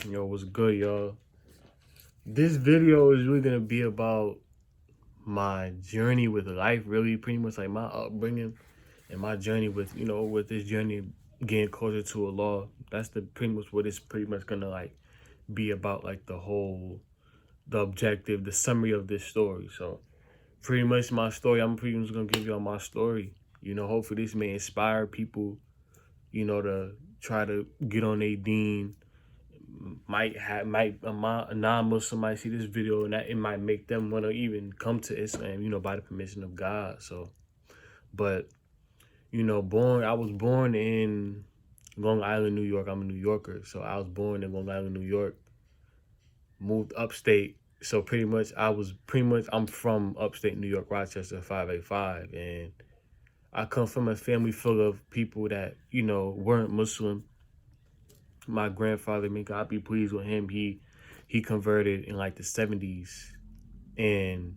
Yo, what's good, y'all? This video is really gonna be about my journey with life, really, pretty much like my upbringing and my journey with, with this journey getting closer to Allah. That's the pretty much what it's pretty much gonna like be about, like the objective, the summary of this story. So, pretty much my story. I'm pretty much gonna give y'all my story. Hopefully this may inspire people, to try to get on their deen. A non-Muslim might see this video and that it might make them want to even come to Islam, by the permission of God. So, but I was born in Long Island, New York. I'm a New Yorker, so I was born in Long Island, New York. Moved upstate, so I'm from upstate New York, Rochester, 585, and I come from a family full of people that weren't Muslim. My grandfather, may God be pleased with him, he converted in like the 70s, and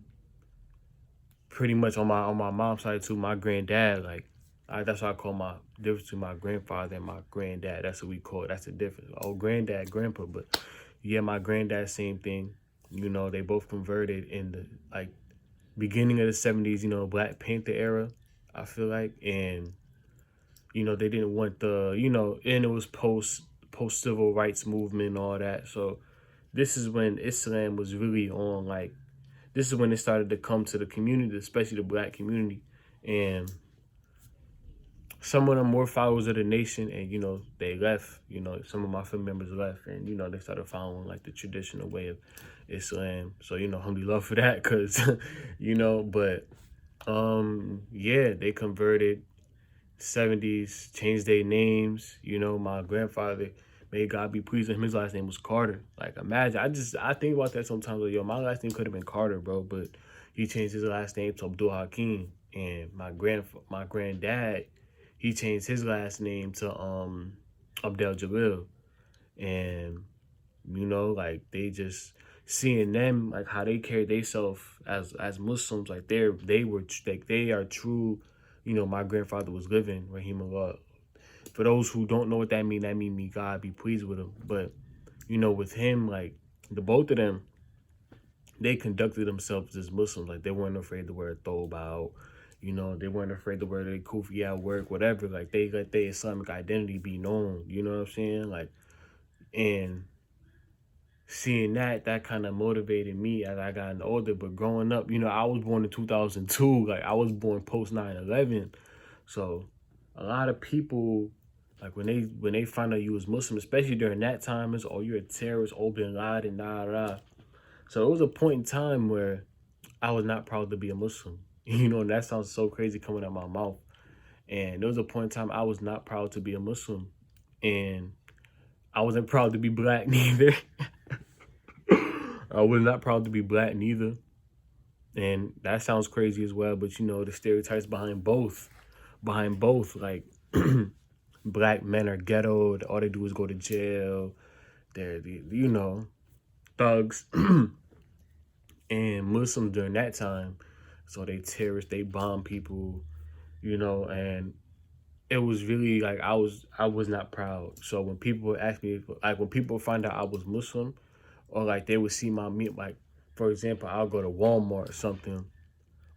pretty much on my mom's side too, my granddad, that's what I call my difference between my grandfather and my granddad. That's what we call it. That's the difference. Oh, granddad, grandpa, but yeah, my granddad, same thing. They both converted in the beginning of the 70s. Black Panther era, I feel like, and they didn't want and it was post civil rights movement and all that. So this is when Islam was really on, this is when it started to come to the community, especially the black community. And some of them were followers of the nation, and they left. Some of my family members left, and they started following like the traditional way of Islam. So humbly love for that, cause but yeah, they converted 70s, changed their names. My grandfather, may God be pleased with him, his last name was Carter. Like, imagine, I think about that sometimes. Like, yo, my last name could have been Carter, bro, but he changed his last name to Abdul Hakim. And my granddad, he changed his last name to Abdel Jalil. And like, they just seeing them, like how they carry themselves as Muslims, like they are true. My grandfather was living rahimahullah. For those who don't know what that mean me God be pleased with him. But with him, like the both of them, they conducted themselves as Muslims. Like, they weren't afraid to wear a thobe out. They weren't afraid to wear their kufi at work, whatever. Like, they let their Islamic identity be known. You know what I'm saying? Like, and seeing that kind of motivated me as I got older. But growing up, I was born in 2002. Like, I was born post 9/11. So a lot of people, like, when they find out you was Muslim, especially during that time, is, oh, you're a terrorist, oh, bin Laden, nah. So it was a point in time where I was not proud to be a Muslim. And that sounds so crazy coming out my mouth. And there was a point in time I was not proud to be a Muslim. And I wasn't proud to be black neither. I was not proud to be black neither. And that sounds crazy as well. But the stereotypes behind both, like black men are ghettoed, all they do is go to jail. They're thugs. And Muslims during that time, so they terrorists, they bomb people, and it was really like I was not proud. So when people ask me, like when people find out I was Muslim, or like they would see my meat, like for example, I'll go to Walmart or something,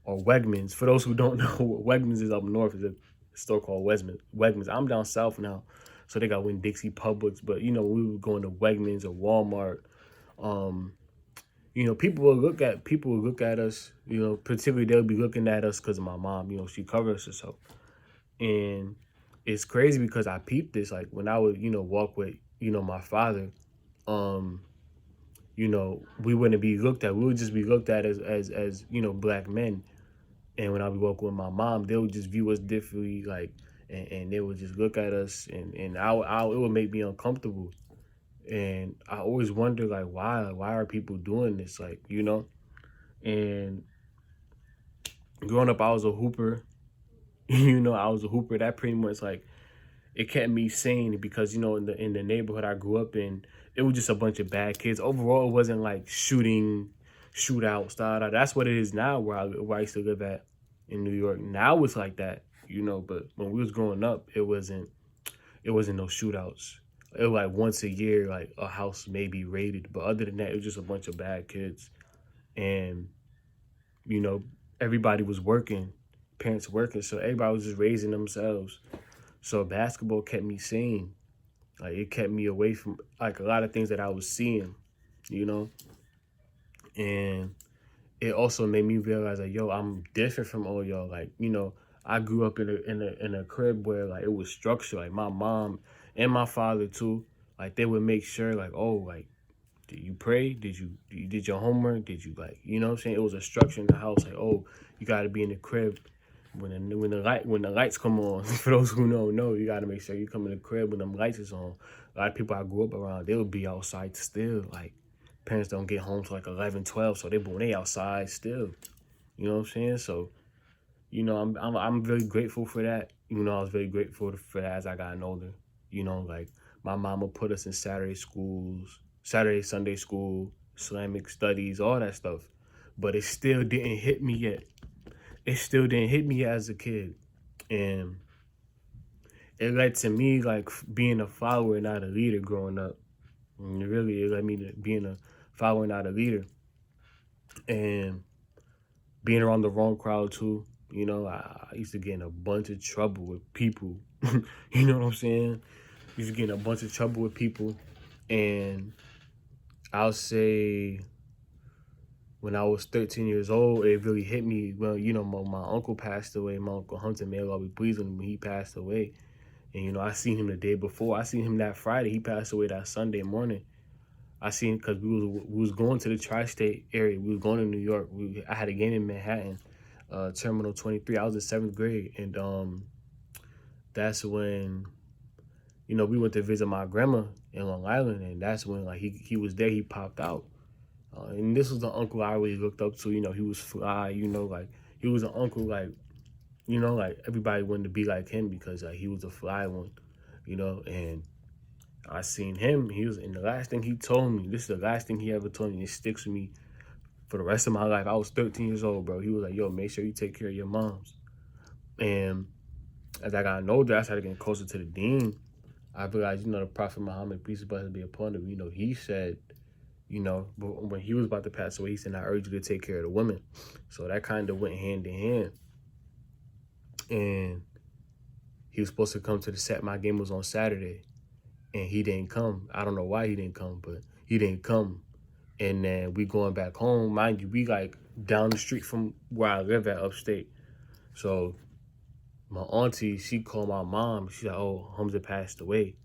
or Wegmans. For those who don't know, what Wegmans is up north, is a store called Wegmans. I'm down south now, so they got Winn-Dixie, Publix, but we were going to Wegmans or Walmart. People will look at us, particularly they'll be looking at us because of my mom, she covers herself. And it's crazy because I peeped this, like when I would, walk with, my father, we wouldn't be looked at. We would just be looked at as black men. And when I would walk with my mom, they would just view us differently, like, and they would just look at us, and it would make me uncomfortable. And I always wonder, like, why are people doing this? Like, and growing up, I was a hooper. I was a hooper. That pretty much, like, it kept me sane because, in the neighborhood I grew up in, it was just a bunch of bad kids. Overall, it wasn't like shootouts. That's what it is now where I used to live at in New York. Now it's like that, but when we was growing up, it wasn't no shootouts. It was like once a year, like a house may be raided, but other than that, it was just a bunch of bad kids. And you know, everybody was working, parents working, so everybody was just raising themselves. So basketball kept me sane. Like it kept me away from like a lot of things that I was seeing, you know. And it also made me realize like, yo, I'm different from all y'all. Like, you know, I grew up in a crib where like it was structured. Like my mom and my father too. Like they would make sure like, oh, like did you pray? You did your homework? Did you like, you know what I'm saying? It was a structure in the house. Like, oh, you got to be in the crib when the lights come on. For those who don't know, you got to make sure you come in the crib when them lights is on. A lot of people I grew up around, they would be outside still. Like parents don't get home till like 11, 12, so they outside still. You know what I'm saying? So you know, I'm very grateful for that. You know, I was very grateful for that as I got older. You know, like my mama put us in Saturday schools, Saturday Sunday school, Islamic studies, all that stuff. But it still didn't hit me yet. It still didn't hit me as a kid, and it led to me like being a follower, not a leader, growing up. And it led me to being a follower, not a leader, and being around the wrong crowd too. You know, I used to get in a bunch of trouble with people. You know what I'm saying? Used to get in a bunch of trouble with people. And I'll say when I was 13 years old, it really hit me. Well, you know, my uncle passed away. My Uncle Hunter, may Allah be pleased with him, he passed away. And, you know, I seen him the day before. I seen him that Friday. He passed away that Sunday morning. I seen because we was going to the tri-state area. We was going to New York. I had a game in Manhattan, Terminal 23. I was in 7th grade, and that's when you know we went to visit my grandma in Long Island, and that's when like he was there. He popped out, and this was the uncle I really looked up to. You know, he was fly. You know, like he was an uncle like you know like everybody wanted to be like him because like he was a fly one. You know, and I seen him. And the last thing he told me, this is the last thing he ever told me. It sticks with me for the rest of my life. I was 13 years old, bro. He was like, yo, make sure you take care of your moms. And as I got older, I started getting closer to the deen. I realized, you know, the Prophet Muhammad, peace and blessings be upon him, you know, he said, you know, when he was about to pass away, he said, I urge you to take care of the women. So that kind of went hand in hand. And he was supposed to come to the set. My game was on Saturday. And he didn't come. I don't know why he didn't come, but he didn't come. And then we going back home. Mind you, we like down the street from where I live at upstate. So my auntie, she called my mom. She's like, oh, Hamza passed away.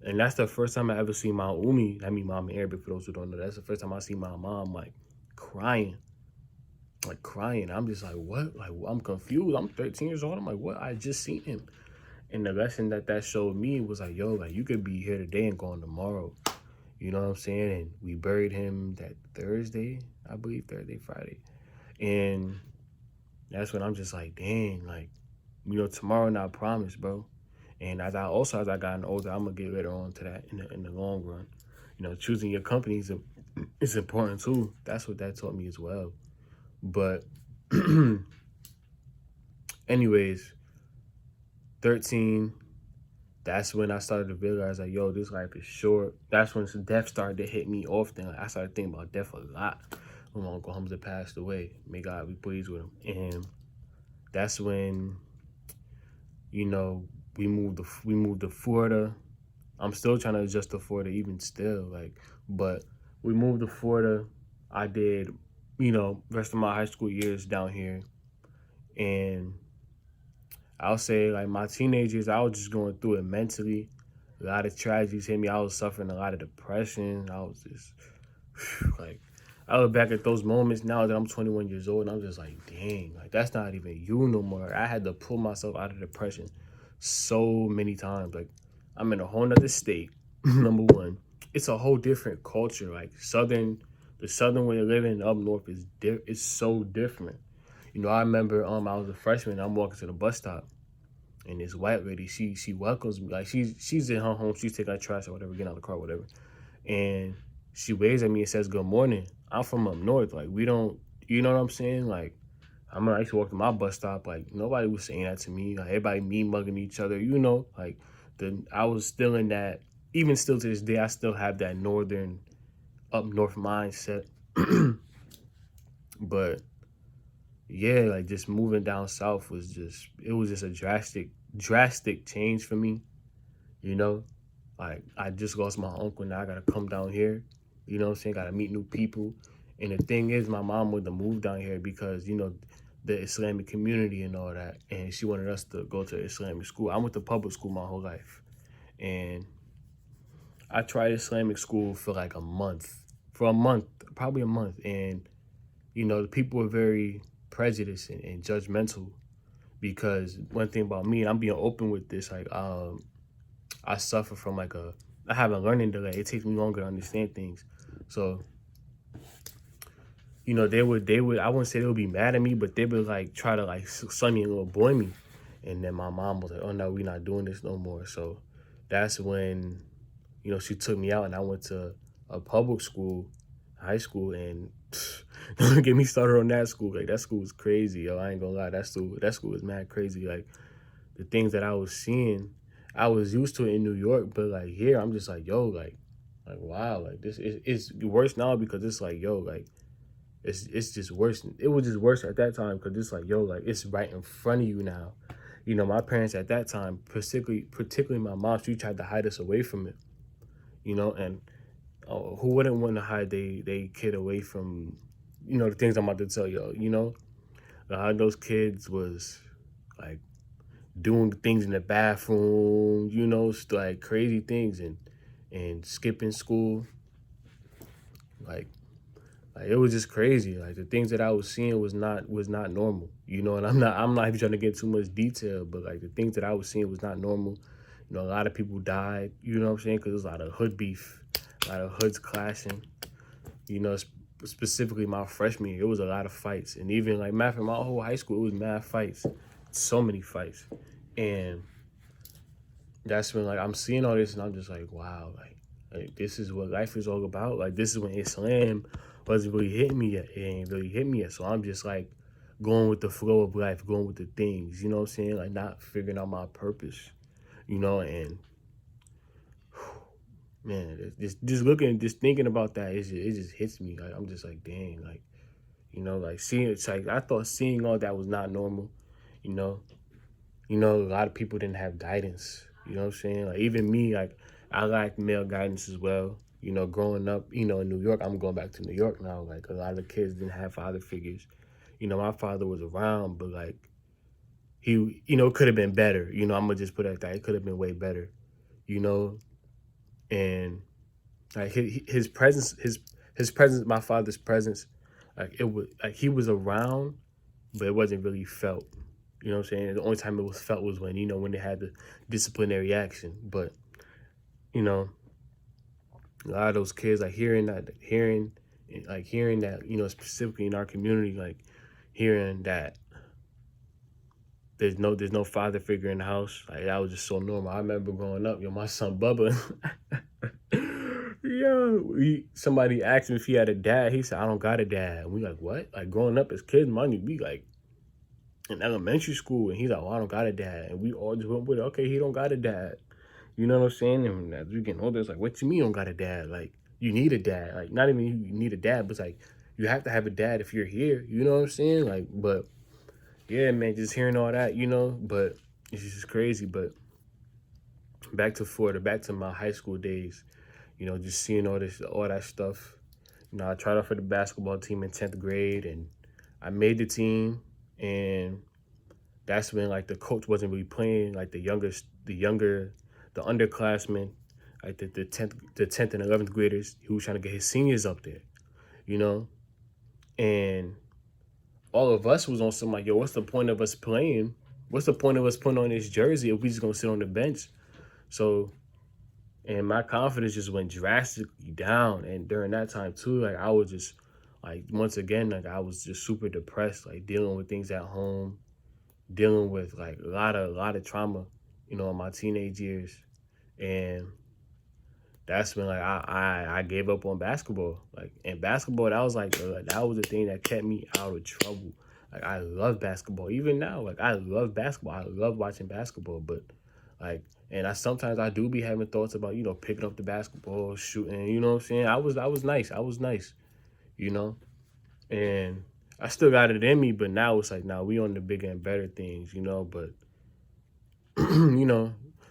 And that's the first time I ever seen my Umi. I mean, Mom in Arabic, for those who don't know. That's the first time I see my mom, like, crying. Like, crying. I'm just like, what? Like, I'm confused. I'm 13 years old. I'm like, what? I just seen him. And the lesson that showed me was like, yo, like you could be here today and gone tomorrow. You know what I'm saying? And we buried him that Thursday, I believe, Thursday, Friday. And that's when I'm just like, dang, like, you know, tomorrow not promised, bro. And as I gotten older, I'm gonna get later on to that in the long run. You know, choosing your company is important too. That's what that taught me as well. But anyways, 13, that's when I started to realize like, yo, this life is short. That's when death started to hit me often. Like, I started thinking about death a lot when my Uncle Hamza passed away. May God be pleased with him. And that's when, you know, we moved to Florida. I'm still trying to adjust to Florida even still, like, but we moved to Florida. I did, you know, rest of my high school years down here. And I'll say like my teenagers, I was just going through it mentally. A lot of tragedies hit me. I was suffering a lot of depression. I was just like, I look back at those moments now that I'm 21 years old and I'm just like, dang, like that's not even you no more. I had to pull myself out of depression so many times. Like I'm in a whole nother state, number one. It's a whole different culture. Like the southern way of living up north is so different. You know, I remember I was a freshman, I'm walking to the bus stop, and this white lady, she welcomes me. Like she's in her home, she's taking her trash or whatever, getting out of the car, whatever. And she waves at me and says, good morning. I'm from up north. Like we don't, you know what I'm saying? Like I used to walk to my bus stop, like nobody was saying that to me. Like everybody mean mugging each other, you know, like I was still in that even still to this day, I still have that northern, up north mindset. But yeah, like just moving down south was just, it was just a drastic change for me, you know? Like I just lost my uncle, now I gotta come down here, you know what I'm saying? Gotta meet new people. And the thing is, my mom wanted to move down here because, the Islamic community and all that. And she wanted us to go to Islamic school. I went to public school my whole life. And I tried Islamic school for like a month. For a month, probably a month. And, the people were very prejudiced and judgmental, because one thing about me, and I'm being open with this, like I suffer from I have a learning delay. It takes me longer to understand things. So, they would, I wouldn't say they would be mad at me, but they would like try to like sunny and little boy me. And then my mom was like, "Oh no, we're not doing this no more." So that's when, she took me out and I went to a public school, high school, and don't get me started on that school. Like that school was crazy, yo. I ain't gonna lie, that school was mad crazy. Like the things that I was seeing, I was used to it in New York, but like here, I'm just like, yo, like wow, like this is it's worse now because it's like, yo, like it's just worse. It was just worse at that time because it's like, yo, like it's right in front of you now. My parents at that time, particularly my mom, she tried to hide us away from it. And who wouldn't want to hide they kid away from, the things I'm about to tell y'all. A lot of those kids was like doing things in the bathroom, like crazy things, and skipping school. Like it was just crazy. Like the things that I was seeing was not normal. And I'm not even trying to get too much detail, but like the things that I was seeing was not normal. A lot of people died, you know what I'm saying? Because there's a lot of hood beef, a lot of hoods clashing. Specifically my freshman year, it was a lot of fights. And even like math in my whole high school, it was mad fights. So many fights. And that's when like I'm seeing all this and I'm just like, wow, like this is what life is all about. Like this is when Islam wasn't really hitting me yet. It ain't really hit me yet. So I'm just like going with the flow of life, going with the things, you know what I'm saying? Like not figuring out my purpose, and man, just thinking about that, it just hits me. Like I'm just like, dang, like, like seeing it's like I thought seeing all that was not normal, you know. A lot of people didn't have guidance. You know what I'm saying? Like even me, like I lacked male guidance as well. Growing up, in New York, I'm going back to New York now. Like a lot of kids didn't have father figures. My father was around, but like he, could have been better. I'm gonna just put it like that. It could have been way better. You know, and like his presence, his presence, my father's presence, like it was like he was around, but it wasn't really felt. You know what I'm saying? The only time it was felt was when, when they had the disciplinary action. But, you know, a lot of those kids, like hearing that, specifically in our community, like hearing that there's no father figure in the house. Like that was just so normal. I remember growing up, my son Bubba, somebody asked him if he had a dad. He said, "I don't got a dad." And we like, what? Like growing up as kids, mind you, we like in elementary school, and he's like, "Well, I don't got a dad," and we all just went with it. Okay, he don't got a dad. You know what I'm saying? And as we getting older, it's like, what you mean you don't got a dad? Like, you need a dad. Like, not even you need a dad, but it's like, you have to have a dad if you're here. You know what I'm saying? Like, but, yeah, man, just hearing all that, but it's just crazy. But back to Florida, back to my high school days, just seeing all that stuff. I tried out for the basketball team in 10th grade, and I made the team, and that's when, like, the coach wasn't really playing, like, the underclassmen, like the 10th and 11th graders. He was trying to get his seniors up there, and all of us was on some like, yo, what's the point of us playing? What's the point of us putting on this jersey if we just gonna sit on the bench? So, and my confidence just went drastically down. And during that time too, like I was just like, once again, like I was just super depressed, like dealing with things at home, dealing with like a lot of trauma, in my teenage years. And that's when like I gave up on basketball. Like in basketball, that was like that was the thing that kept me out of trouble. Like I love basketball. Even now, like I love basketball. I love watching basketball. But like And sometimes I do be having thoughts about, picking up the basketball, shooting, you know what I'm saying? I was nice. I was nice, you know? And I still got it in me, but now it's like, now we on the bigger and better things, but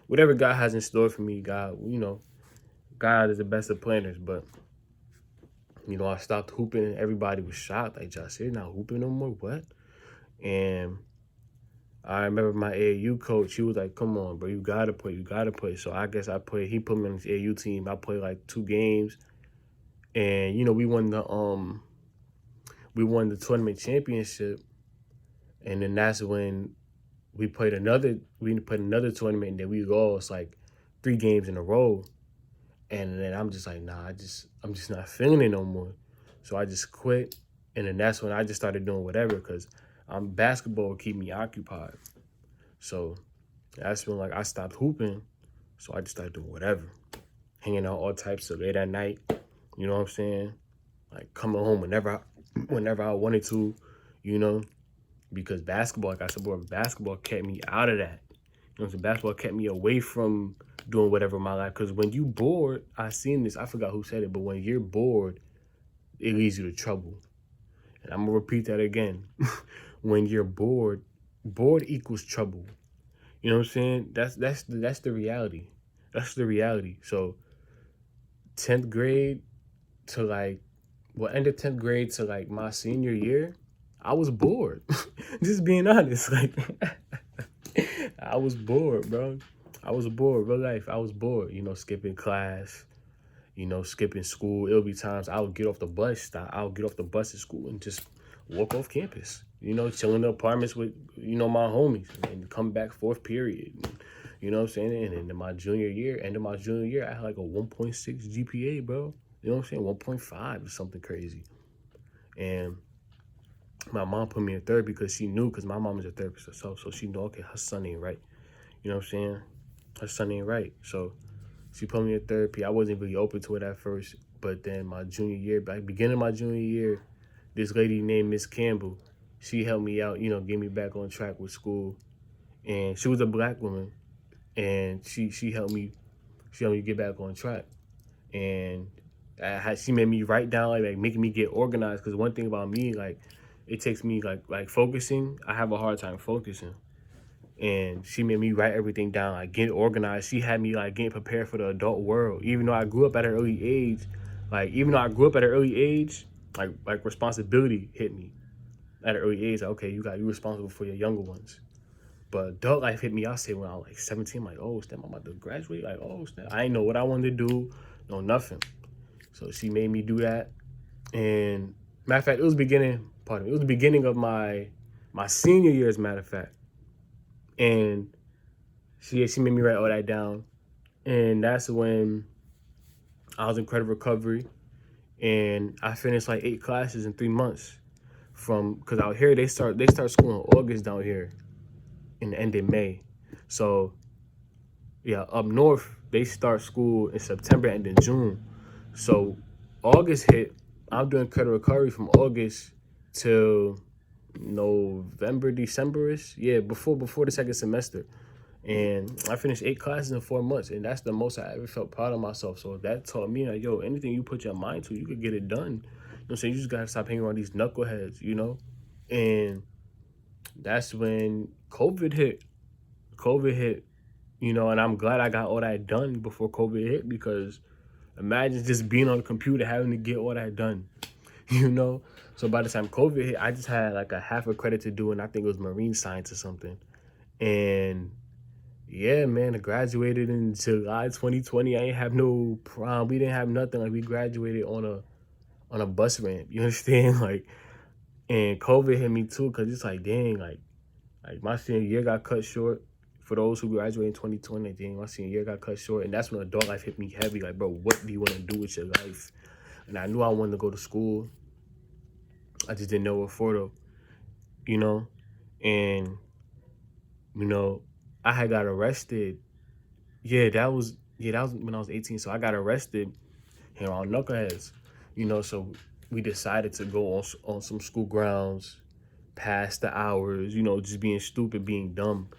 whatever God has in store for me, God is the best of planners, but I stopped hooping and everybody was shocked. Like, Josh, you're not hooping no more? What? And I remember my AAU coach, he was like, come on, bro, you gotta play. So I guess I played. He put me on his AAU team. I played like 2 games. And we won the tournament championship. And then that's when we played another tournament, and then we lost like 3 games in a row. And then I'm just like, nah, I'm just not feeling it no more. So I just quit. And then that's when I just started doing whatever, because basketball would keep me occupied. So that's when like I stopped hooping. So I just started doing whatever. Hanging out all types of late at night. You know what I'm saying? Like coming home whenever I wanted to, because basketball, like I said before, basketball kept me out of that. So basketball kept me away from doing whatever in my life. Because when you bored, I seen this, I forgot who said it, but when you're bored, it leads you to trouble. And I'm gonna repeat that again. When you're bored equals trouble. You know what I'm saying? That's the reality. That's the reality. So 10th grade to like, end of 10th grade to like my senior year, I was bored. Just being honest. Like, I was bored, bro. I was bored, real life. I was bored, skipping class, skipping school. It'll be times I would get off the bus. I would get off the bus at school and just walk off campus, chilling in the apartments with, my homies, and come back fourth period. You know what I'm saying? And end of my junior year, I had like a 1.6 GPA, bro. You know what I'm saying? 1.5 or something crazy. And my mom put me in therapy because she knew, because my mom is a therapist herself. So she knew, okay, her son ain't right. You know what I'm saying? Her son ain't right. So she put me in therapy. I wasn't really open to it at first. But then my junior year, beginning of my junior year, this lady named Miss Campbell, she helped me out, get me back on track with school. And she was a black woman. And she helped me get back on track. And she made me write down, like making me get organized. Because one thing about me, like, it takes me like focusing. I have a hard time focusing. And she made me write everything down, like get organized. She had me like getting prepared for the adult world. Even though I grew up at an early age, like responsibility hit me at an early age. Like, okay, you're responsible for your younger ones. But adult life hit me, I say, when I was like 17, like, oh snap, I'm about to graduate. Like, oh snap, I didn't know what I wanted to do, no nothing. So she made me do that. And matter of fact, it was the beginning of my senior year, as a matter of fact. And she made me write all that down. And that's when I was in credit recovery. And I finished like 8 classes in 3 months. Because out here, they start school in August down here, in the end of May. So, yeah, up north, they start school in September and in June. So, August hit, I'm doing credit recovery from August till November, December-ish. Yeah, before the second semester. And I finished 8 classes in 4 months, and that's the most I ever felt proud of myself. So that taught me, like, yo, anything you put your mind to, you could get it done. You know what I'm saying? You just gotta stop hanging around these knuckleheads, And that's when COVID hit. And I'm glad I got all that done before COVID hit, because imagine just being on the computer having to get all that done, So by the time COVID hit, I just had like a half a credit to do, and I think it was marine science or something. And yeah, man, I graduated in July 2020. I ain't have no prom. We didn't have nothing. Like, we graduated on a bus ramp. You understand? Like, and COVID hit me too, because it's like, dang, like my senior year got cut short. For those who graduated in 2020, dang, my senior year got cut short. And that's when adult life hit me heavy. Like, bro, what do you want to do with your life? And I knew I wanted to go to school. I just didn't know what for, though. And, I had got arrested. Yeah, that was when I was 18. So I got arrested here on Knuckleheads. So we decided to go on some school grounds past the hours, just being stupid, being dumb.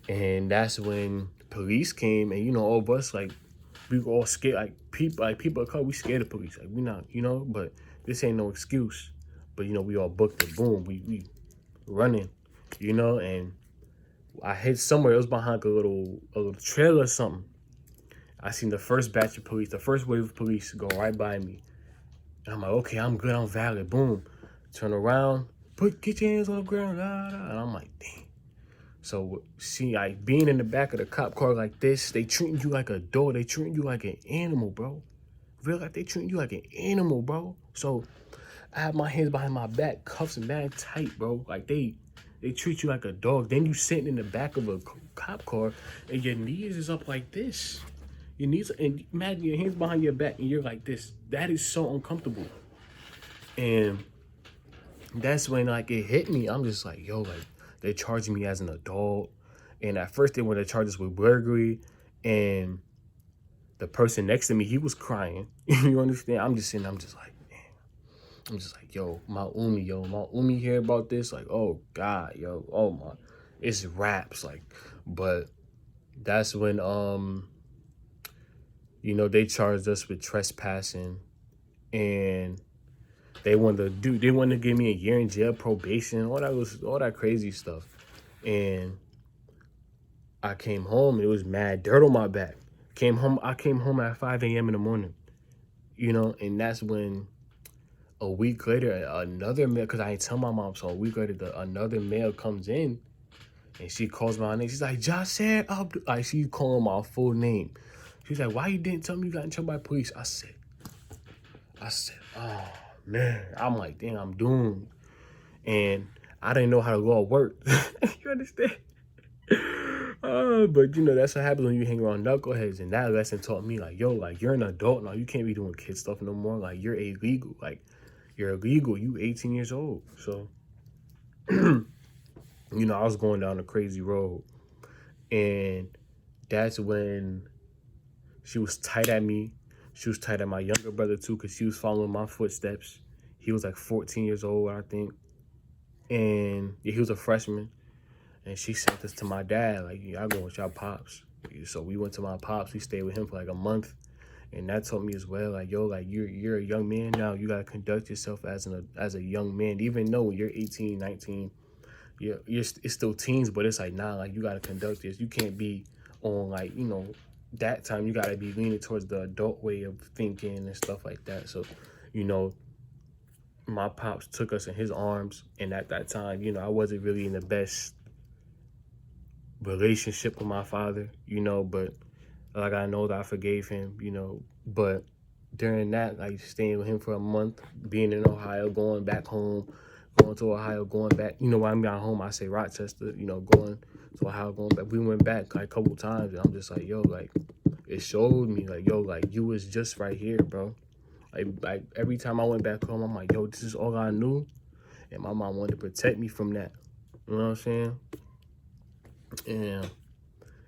And that's when police came, and, you know, all of us, like, we were all scared. People of color, we scared of police. Like, we not, you know, but this ain't no excuse. But, you know, we all booked it. Boom, we running, you know, and I hit somewhere. It was behind a little trailer or something. I seen the first batch of police, the first wave of police go right by me. And I'm like, okay, I'm good, I'm valid. Boom. Turn around, get your hands on the ground. And I'm like, dang. So, see, like, being in the back of the cop car like this, they treating you like a dog. They treating you like an animal, bro. Real like they treating you like an animal, bro. So, I have my hands behind my back, cuffs mad tight, bro. Like, they treat you like a dog. Then you sitting in the back of a cop car, and your knees is up like this. Your knees, and imagine your hands behind your back, and you're like this. That is so uncomfortable. And that's when, like, it hit me. I'm just like, yo, like, they're charging me as an adult. And at first they wanted to charge us with burglary, and the person next to me, he was crying. You understand? I'm just sitting, I'm just like, man. I'm just like, yo, my umi hear about this, like, oh God, yo, oh my, it's raps, like. But that's when you know, they charged us with trespassing, and they wanted to give me a year in jail, probation, all that crazy stuff. And I came home, and it was mad dirt on my back. I came home at 5 a.m. in the morning, you know, and that's when a week later, another mail, because I ain't tell my mom, so a week later, another mail comes in, and she calls my name. She's like, Jasser Abdul, like, she calling my full name. She's like, why you didn't tell me you got in trouble by police? I said, oh man. I'm like, dang, I'm doomed. And I didn't know how to go to work. You understand? But you know, that's what happens when you hang around knuckleheads. And that lesson taught me, like, yo, like, you're an adult now. You can't be doing kid stuff no more. Like, you're illegal. Like, you're illegal. You 18 years old. So, you know, I was going down a crazy road. And that's when she was tight at me. She was tight at my younger brother, too, because she was following my footsteps. He was like 14 years old, I think. And yeah, he was a freshman. And she sent us to my dad, like, y'all going with y'all pops. So we went to my pops. We stayed with him for like a month. And that taught me as well, like, yo, like, you're a young man now. You got to conduct yourself as a young man. Even though when you're 18, 19, it's still teens, but it's like, nah, like, you got to conduct this. You can't be on, like, you know, that time. You got to be leaning towards the adult way of thinking and stuff like that. So, you know, my pops took us in his arms. And at that time, you know, I wasn't really in the best relationship with my father, you know, but like, I know that I forgave him, you know. But during that, like, staying with him for a month, being in Ohio, going back home, going to Ohio, going back, you know, when I'm not home, I say Rochester, you know, going to Ohio, going back. We went back like a couple times, and I'm just like, yo, like, it showed me, like, yo, like, you was just right here, bro. Like every time I went back home, I'm like, yo, this is all I knew. And my mom wanted to protect me from that. You know what I'm saying? And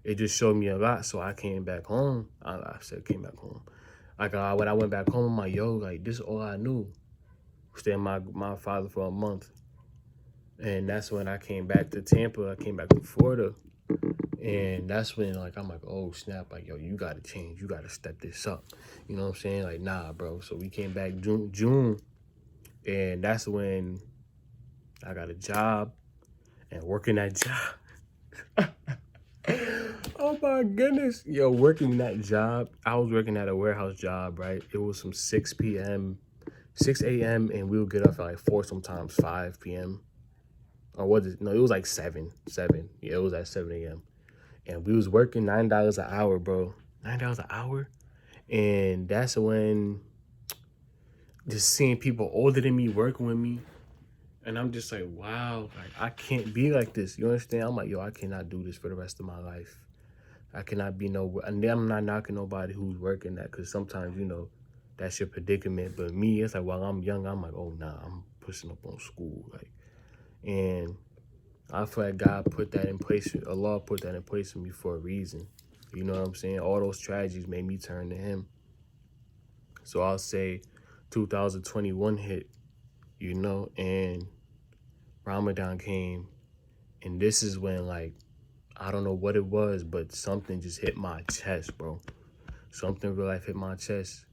it just showed me a lot. So I came back home. I said, came back home. Like, when I went back home, I'm like, yo, like, this is all I knew. Staying my father for a month. And that's when I came back to Tampa. I came back to Florida. And that's when, like, I'm like, oh, snap. Like, yo, you got to change. You got to step this up. You know what I'm saying? Like, nah, bro. So we came back June. And that's when I got a job and working that job. Oh my goodness. Yo, working that job. I was working at a warehouse job, right? It was from 6 a.m., and we would get up at like 4, sometimes 5 p.m. Or was it? No, it was like 7. Yeah, it was at 7 a.m. And we was working $9 an hour, bro. $9 an hour? And that's when just seeing people older than me working with me. And I'm just like, wow, like, I can't be like this. You understand? I'm like, yo, I cannot do this for the rest of my life. I cannot be and I'm not knocking nobody who's working that, because sometimes, you know, that's your predicament. But me, it's like, while I'm young, I'm like, oh, nah, I'm pushing up on school. Like, and I feel like God put that in place. Allah put that in place for me for a reason. You know what I'm saying? All those tragedies made me turn to him. So I'll say 2021 hit, you know, and Ramadan came. And this is when, like, I don't know what it was, but something just hit my chest, bro. Something real life hit my chest.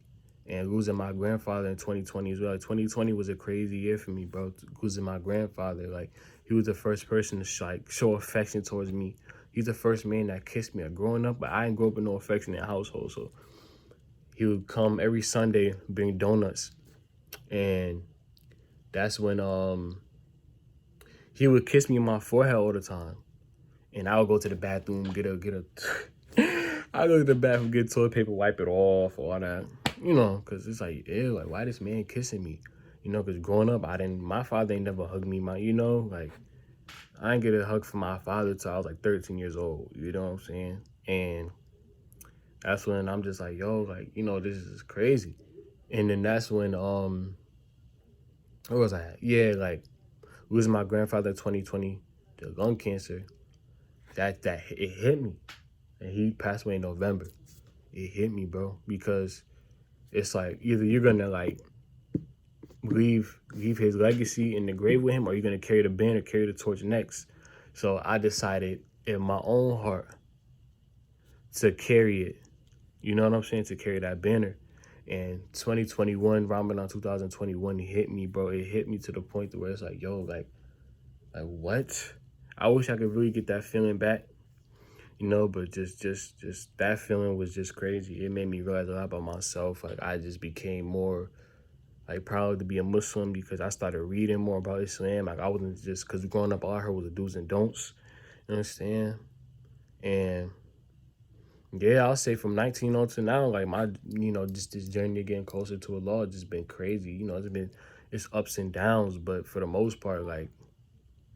And losing my grandfather in 2020 as well. 2020 was a crazy year for me, bro. Losing my grandfather, like, he was the first person to show affection towards me. He's the first man that kissed me. Growing up, but I didn't grow up in no affectionate household, so he would come every Sunday, bring donuts, and that's when he would kiss me on my forehead all the time. And I would go to the bathroom, get a I go to the bathroom, get toilet paper, wipe it off, all that. You know, because it's like, ew, like, why this man kissing me? You know, because growing up, my father ain't never hugged me. You know, like, I didn't get a hug from my father till I was like 13 years old. You know what I'm saying? And that's when I'm just like, yo, like, you know, this is crazy. And then that's when, where was I at? Yeah, like, losing my grandfather in 2020 to lung cancer, it hit me. And he passed away in November. It hit me, bro, because it's like either you're gonna like leave his legacy in the grave with him, or you're gonna carry the banner, carry the torch next. So I decided in my own heart to carry it. You know what I'm saying? To carry that banner. And 2021, Ramadan 2021, it hit me, bro. It hit me to the point where it's like, yo, like what? I wish I could really get that feeling back. You know, but just that feeling was just crazy. It made me realize a lot about myself. Like, I just became more like proud to be a Muslim because I started reading more about Islam. Like, I wasn't just, because growing up all I heard was the do's and don'ts. You understand? And yeah, I'll say from 19 on to now, like, my, you know, just this journey getting closer to Allah just been crazy. You know, it's ups and downs, but for the most part, like,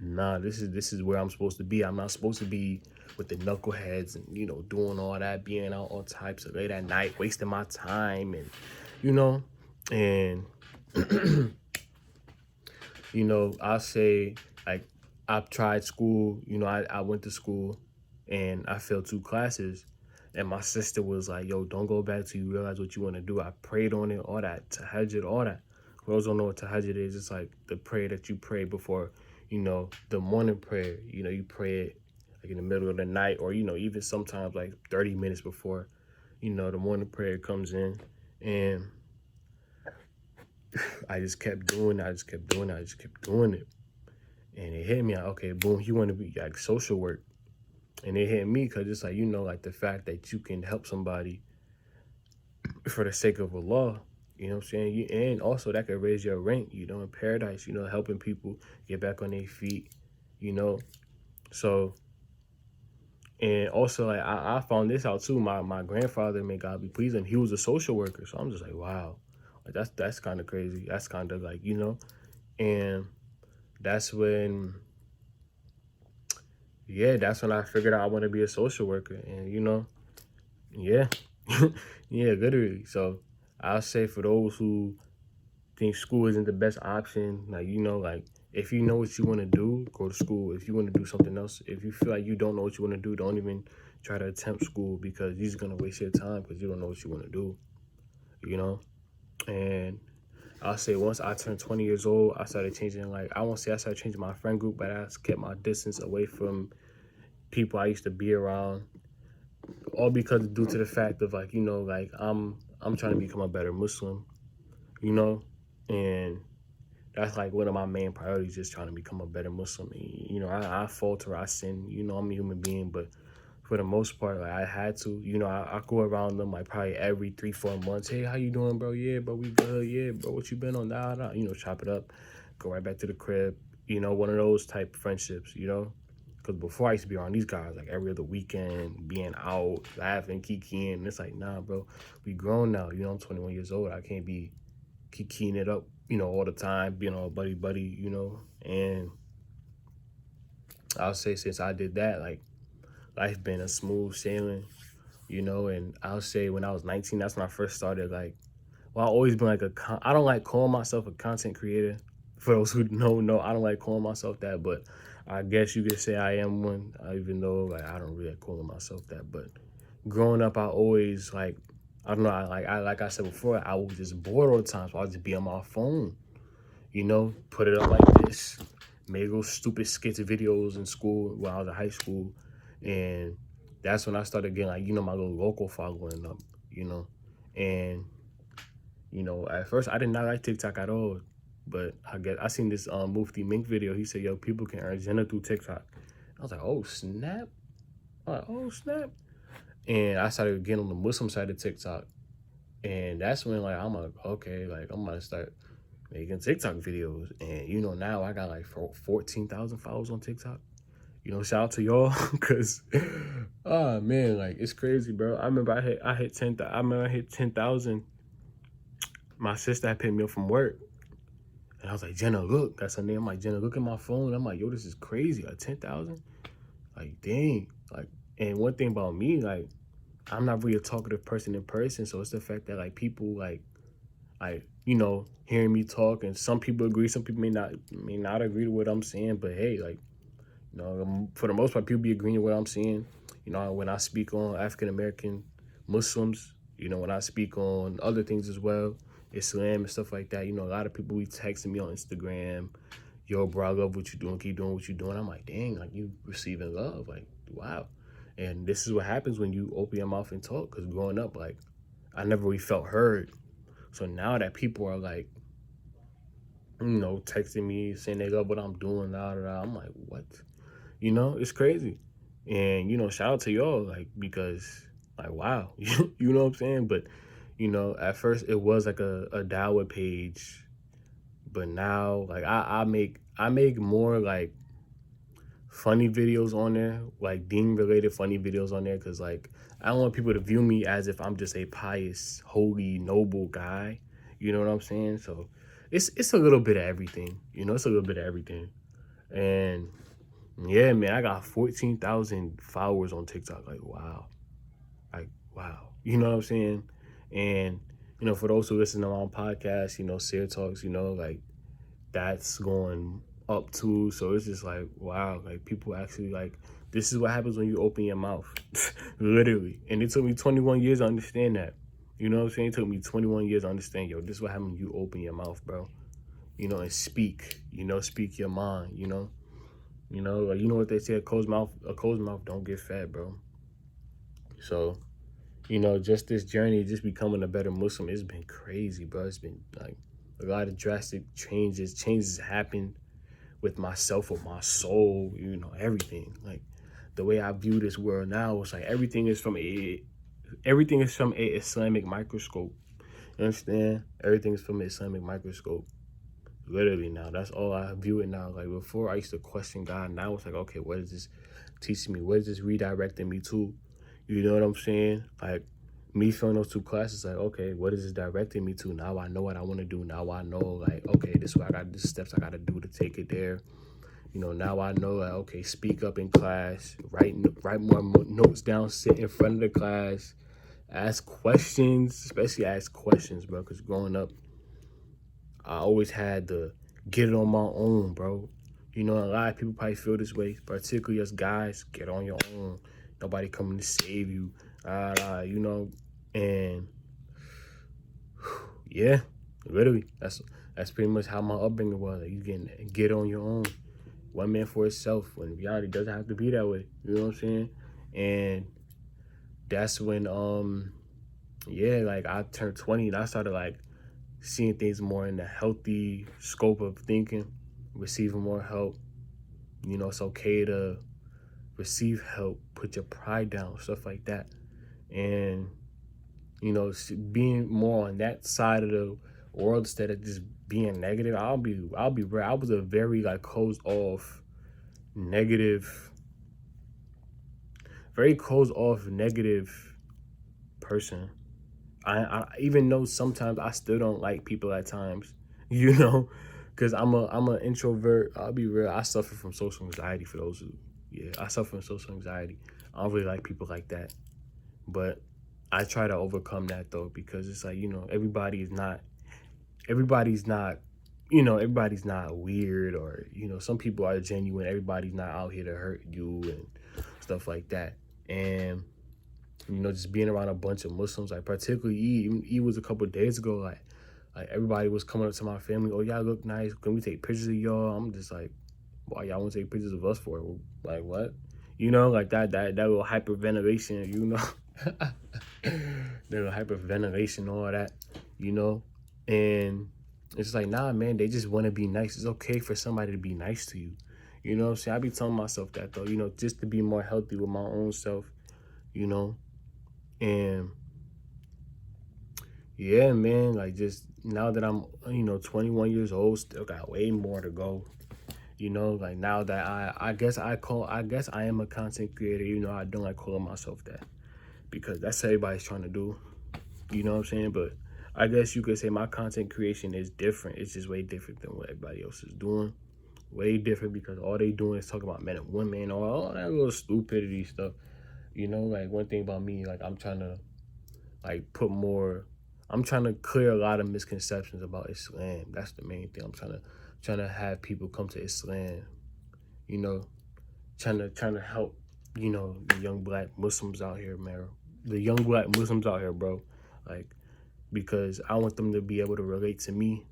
nah, this is where I'm supposed to be. I'm not supposed to be with the knuckleheads and, you know, doing all that, being out all types of late at night, wasting my time, and, you know, and, you know, I'll say, like, I've tried school, you know, I went to school and I failed 2 classes, and my sister was like, yo, don't go back till you realize what you want to do. I prayed on it, all that, tahajjud, all that. Girls don't know what tahajjud is. It's like the prayer that you pray before, you know, the morning prayer. You know, you pray it like in the middle of the night, or, you know, even sometimes like 30 minutes before, you know, the morning prayer comes in. And I just kept doing it. I just kept doing it. And it hit me like, okay, boom, you want to be like social work. And it hit me because it's like, you know, like the fact that you can help somebody for the sake of Allah. You know what I'm saying? And also that could raise your rank, you know, in paradise, you know, helping people get back on their feet, you know. So, and also, like, I found this out too. My grandfather, may God be pleased, and he was a social worker. So I'm just like, wow, like, that's kind of crazy. That's kind of like, you know, and that's when, yeah, that's when I figured out I want to be a social worker. And, you know, yeah, yeah, literally. So I'll say for those who think school isn't the best option, like, you know, like, if you know what you want to do, go to school. If you want to do something else, if you feel like you don't know what you want to do, don't even try to attempt school, because you're just going to waste your time because you don't know what you want to do, you know. And I'll say once I turned 20 years old, I started changing, like, I won't say I started changing my friend group, but I kept my distance away from people I used to be around, all because due to the fact of, like, you know, like, I'm trying to become a better Muslim, you know, and that's like one of my main priorities, just trying to become a better Muslim. You know, I falter, I sin, you know, I'm a human being, but for the most part, like, I had to, you know, I go around them like probably every 3-4 months. Hey, how you doing, bro? Yeah, bro, we good. Yeah, bro, what you been on? Nah. You know, chop it up, go right back to the crib. You know, one of those type of friendships, you know? Because before I used to be around these guys like every other weekend, being out, laughing, kikiing. And it's like, nah, bro, we grown now. You know, I'm 21 years old. I can't be kikiing it up, you know, all the time, being all buddy, you know. And I'll say since I did that, like, life been a smooth sailing, you know. And I'll say when I was 19, that's when I first started, like, well, I always been like I don't like calling myself a content creator. For those who don't know, I don't like calling myself that, but I guess you could say I am one, even though, like, I don't really like calling myself that. But growing up, I always, like, I don't know, like I said before, I was just bored all the time, so I'll just be on my phone, you know, put it up like this, made those stupid skits videos in school when I was in high school, And that's when I started getting like, my little local following up, and at first I did not like TikTok at all, but I seen this Mufti Mink video. He said, "Yo, people can earn Jannah through TikTok." I was like, "Oh snap!" And I started getting on the Muslim side of TikTok, and that's when like I'm like, okay, like I'm gonna start making TikTok videos, and now I got like 14,000 followers on TikTok. Shout out to y'all, cause, oh man, like it's crazy, bro. I remember I hit 10,000. My sister had picked me up from work, and I was like, Jenna, look, that's her name. I'm like, Jenna, look at my phone. I'm like, yo, this is crazy, like 10,000. Like, dang, like, and one thing about me, like, I'm not really a talkative person in person, so it's the fact that like people like hearing me talk, and some people agree, some people may not agree to what I'm saying, but hey, like. For the most part, people be agreeing with what I'm saying. When I speak on African American Muslims, when I speak on other things as well, Islam and stuff like that, a lot of people be texting me on Instagram, yo, bro, I love what you're doing, keep doing what you're doing. I'm like, dang, like you receiving love, like, wow. And this is what happens when you open your mouth and talk, because growing up, like, I never really felt heard. So now that people are like, texting me, saying they love what I'm doing, I'm like, what? It's crazy. And, shout out to y'all, like, because, like, wow, you know what I'm saying? But, at first it was like a Dawah page, but now, like, I make more, like, funny videos on there, like, deen-related funny videos on there, because, like, I don't want people to view me as if I'm just a pious, holy, noble guy, you know what I'm saying? So, it's a little bit of everything, it's a little bit of everything. And yeah, man, I got 14,000 followers on TikTok. Like, wow. Like, wow. You know what I'm saying? And, for those who listen to my own podcast, Seer Talks, like, that's going up too. So it's just like, wow. Like, people actually, like, this is what happens when you open your mouth. Literally. And it took me 21 years to understand that. You know what I'm saying? It took me 21 years to understand, yo, this is what happens when you open your mouth, bro. And speak. Speak your mind, like, what they say, a closed mouth don't get fed, bro. So, just this journey, just becoming a better Muslim, it's been crazy, bro. It's been like a lot of drastic changes happen with myself, with my soul, everything. Like the way I view this world now, it's like everything is from a Islamic microscope. You understand? Everything is from an Islamic microscope. Literally now, that's all I view it now. Like before, I used to question God. Now it's like, okay, what is this teaching me? What is this redirecting me to? You know what I'm saying? Like me feeling those two classes, like, okay, what is this directing me to? Now I know what I want to do. Now I know, like, okay, this is what this steps I got to do to take it there. Now I know, like, okay, speak up in class, write more notes down, sit in front of the class, ask questions, especially ask questions, bro. Because growing up, I always had to get it on my own, bro. A lot of people probably feel this way, particularly us guys. Get on your own. Nobody coming to save you. And yeah, literally, that's pretty much how my upbringing was. Like, you can get on your own, one man for himself. When reality doesn't have to be that way. You know what I'm saying? And that's when like I turned 20 and I started like seeing things more in the healthy scope of thinking, receiving more help. It's okay to receive help, put your pride down, stuff like that. And, being more on that side of the world instead of just being negative, I'll be real. I was a very like closed off, negative person. I even though sometimes I still don't like people at times, because I'm an introvert. I'll be real. I suffer from social anxiety. For those who, I suffer from social anxiety. I don't really like people like that, but I try to overcome that though, because it's like, everybody's not, everybody's not weird, or some people are genuine. Everybody's not out here to hurt you and stuff like that. And just being around a bunch of Muslims, like particularly Eid was a couple of days ago, like everybody was coming up to my family, oh, y'all look nice, can we take pictures of y'all? I'm just like, why y'all want to take pictures of us for? Like, what? You know, like that little hyperventilation, you know. That little hyperventilation, all that, you know. And it's like, nah, man, they just want to be nice. It's okay for somebody to be nice to you. You know what I'm saying? I be telling myself that though, you know, just to be more healthy with my own self, you know. And yeah, man, like just now that I'm, you know, 21 years old, still got way more to go. You know, like now that I guess I am a content creator, even though I don't like calling myself that, because that's what everybody's trying to do. You know what I'm saying? But I guess you could say my content creation is different. It's just way different than what everybody else is doing. Way different, because all they doing is talk about men and women, or all that little stupidity stuff. You know, like one thing about me, like I'm trying to like I'm trying to clear a lot of misconceptions about Islam. That's the main thing. I'm trying to have people come to Islam, you know, trying to help, you know, the young black Muslims out here, man. The young black Muslims out here, bro. Like, because I want them to be able to relate to me,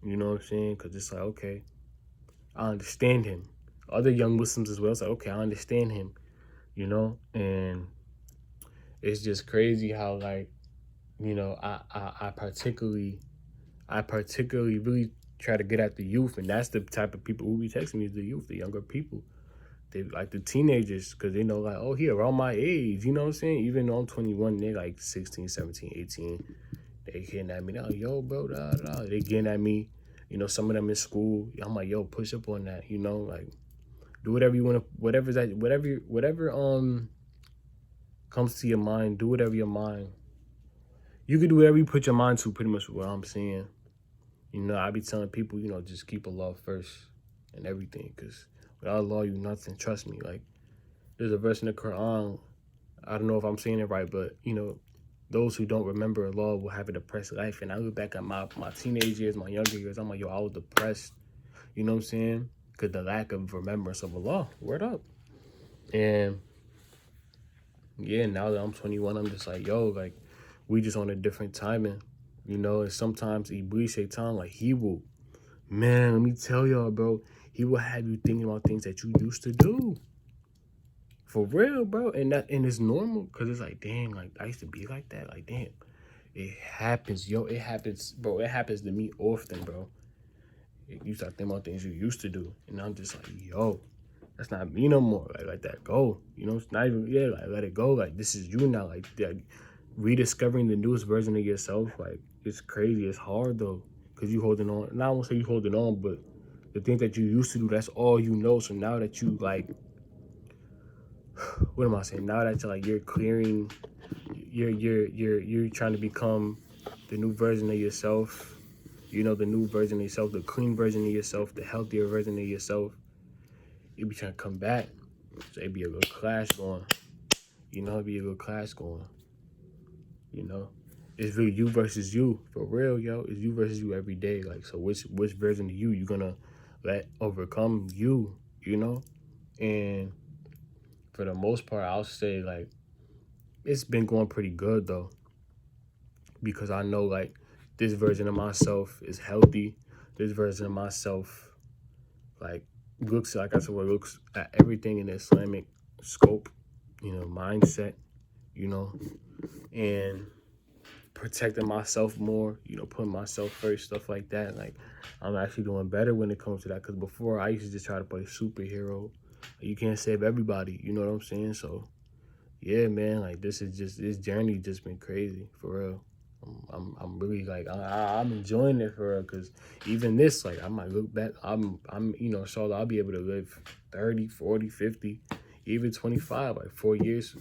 you know what I'm saying? Because it's like, okay, I understand him. Other young Muslims as well, it's like, okay, I understand him, you know? And it's just crazy how, like, you know, I particularly really try to get at the youth, and that's the type of people who be texting me, is the youth, the younger people. They like the teenagers, because they know, like, oh, he around my age, you know what I'm saying? Even though I'm 21, they're like 16, 17, 18. They getting at me now, yo, bro, da, da. They getting at me, you know, some of them in school. I'm like, yo, push up on that, you know, like, do whatever you want to, whatever comes to your mind, do whatever your mind. You can do whatever you put your mind to, pretty much what I'm saying. You know, I be telling people, you know, just keep Allah first and everything, because without Allah, you nothing. Trust me. Like, there's a verse in the Quran, I don't know if I'm saying it right, but, you know, those who don't remember Allah will have a depressed life. And I look back at my teenage years, my younger years, I'm like, yo, I was depressed. You know what I'm saying? Because the lack of remembrance of Allah. Word up. And yeah, now that I'm 21, I'm just like, yo, like, we just on a different timing. You know, and sometimes Iblis Shaitan, like, he will, man, let me tell y'all, bro, he will have you thinking about things that you used to do. For real, bro. And it's normal, because it's like, dang, like, I used to be like that. Like, damn. It happens, yo. It happens, bro. It happens to me often, bro. You start thinking about things you used to do. And I'm just like, yo, that's not me no more. Like, let that go. You know, it's not even, yeah, like, let it go. Like, this is you now. Like rediscovering the newest version of yourself. Like, it's crazy. It's hard, though, because you holding on. And I won't say you holding on, but the things that you used to do, that's all you know. So now that you, like, what am I saying? Now that you're clearing, you're trying to become the new version of yourself. You know, the new version of yourself, the clean version of yourself, the healthier version of yourself. You be trying to come back. So it'd be a little clash going. You know, it'd be a little clash going. You know, it's really you versus you, for real, yo. It's you versus you every day. Like, so which version of you gonna let overcome you? You know, and for the most part, I'll say, like, it's been going pretty good though, because I know, like, this version of myself is healthy. This version of myself, like, looks, like I said, looks at everything in the Islamic scope, you know, mindset, you know, and protecting myself more, you know, putting myself first, stuff like that. Like, I'm actually doing better when it comes to that, because before I used to just try to play superhero. You can't save everybody, you know what I'm saying? So yeah, man, like, this journey just been crazy, for real. I'm really, like, I'm enjoying it, for real, because even this, like, I might look back, I'm you know, inshallah, I'll be able to live 30, 40, 50, even 25, like 4 years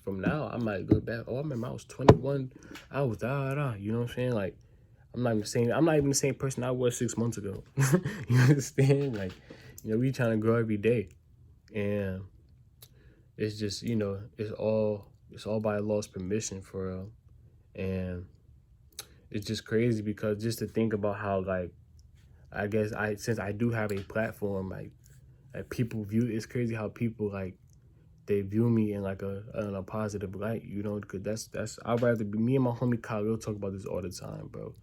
from now, I might look back, oh, I remember I was 21, I was you know what I'm saying? Like, I'm not even the same person I was 6 months ago. You understand? Like, you know, we trying to grow every day, and it's just, you know, it's all by Allah's permission, for real. And it's just crazy, because just to think about how, like, I guess since I do have a platform, like people view, it's crazy how people, like, they view me in, like, in a positive light, you know, because that's I'd rather be, me and my homie Khalil talk about this all the time, bro.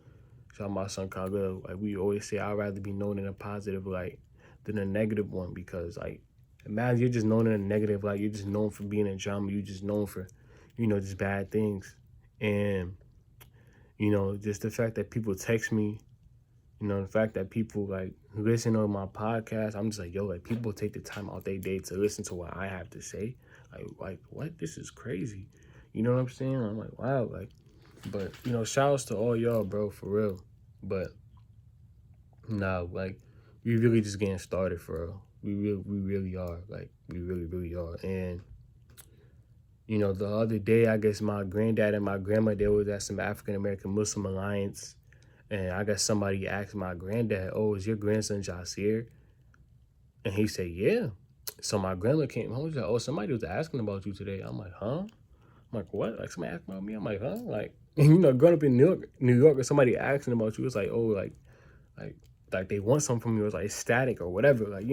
Shout out my son Khalil. Like, we always say, I'd rather be known in a positive light than a negative one, because, like, Imagine you're just known in a negative light. You're just known for being in drama. You're just known for, just bad things. And, just the fact that people text me, the fact that people like listen to my podcast, I'm just like, yo, like people take the time out their day to listen to what I have to say. Like what? This is crazy. You know what I'm saying? I'm like, wow, like, but shout outs to all y'all, bro, for real. But nah, like, we really just getting started for real. We really are. Like, we really, really are. And the other day, I guess my granddad and my grandma, they was at some African American Muslim Alliance. And I guess somebody asked my granddad, oh, is your grandson Jasir? And he said, yeah. So my grandma came home. She's like, oh, somebody was asking about you today. I'm like, huh? I'm like, what? Like, somebody asked about me? I'm like, huh? Like, growing up in New York, or somebody asking about you, it's like, oh, like they want something from you. It's like static or whatever, like,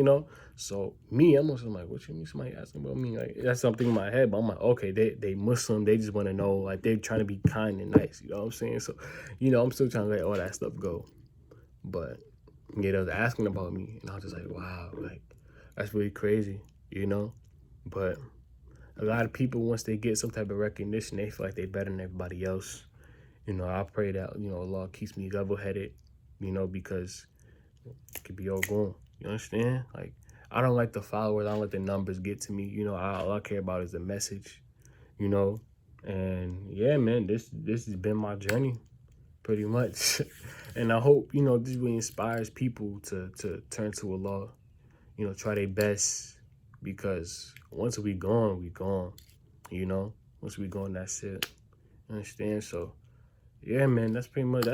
So me, I'm also like, what you mean somebody asking about me? Like, that's something in my head, but I'm like, okay, they Muslim, they just want to know, like, they're trying to be kind and nice, you know what I'm saying? So, I'm still trying to let all that stuff go. But yeah, they was asking about me, and I was just like, wow, like, that's really crazy, But a lot of people, once they get some type of recognition, they feel like they're better than everybody else. I pray that, Allah keeps me level-headed, because it could be all gone. You understand? Like, I don't like the followers. I don't let the numbers get to me. All I care about is the message, And yeah, man, this has been my journey, pretty much. And I hope, this really inspires people to turn to Allah, try their best, because once we gone, we gone, Once we gone, that's it. You understand? So yeah, man, that's pretty much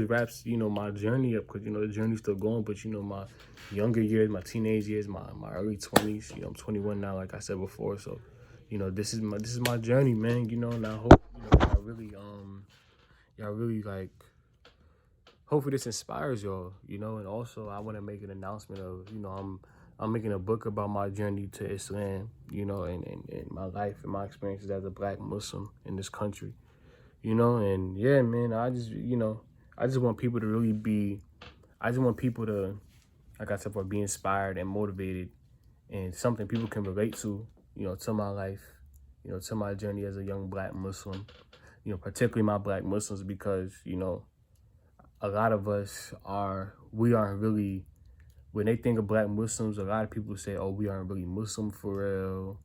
wraps, my journey up, because, the journey's still going, but, my younger years, my teenage years, my early 20s, I'm 21 now, like I said before, so, this is my journey, man, and I hope, y'all really, like, hopefully this inspires y'all, and also I want to make an announcement of, I'm making a book about my journey to Islam, and my life and my experiences as a Black Muslim in this country. And yeah, man, I just want people to really I just want people to, like I said, be inspired and motivated, and something people can relate to my life, to my journey as a young Black Muslim, particularly my Black Muslims, because, a lot of us we aren't really, when they think of Black Muslims, a lot of people say, oh, we aren't really Muslim for real.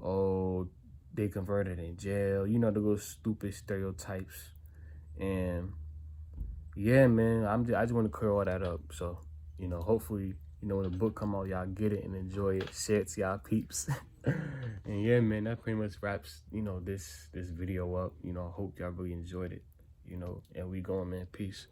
Oh, they converted in jail, the little stupid stereotypes. And yeah, man, I just want to clear all that up. So, hopefully, when the book come out, y'all get it and enjoy it. Share it to y'all peeps. And yeah, man, that pretty much wraps, this video up. I hope y'all really enjoyed it, and we going, man. Peace.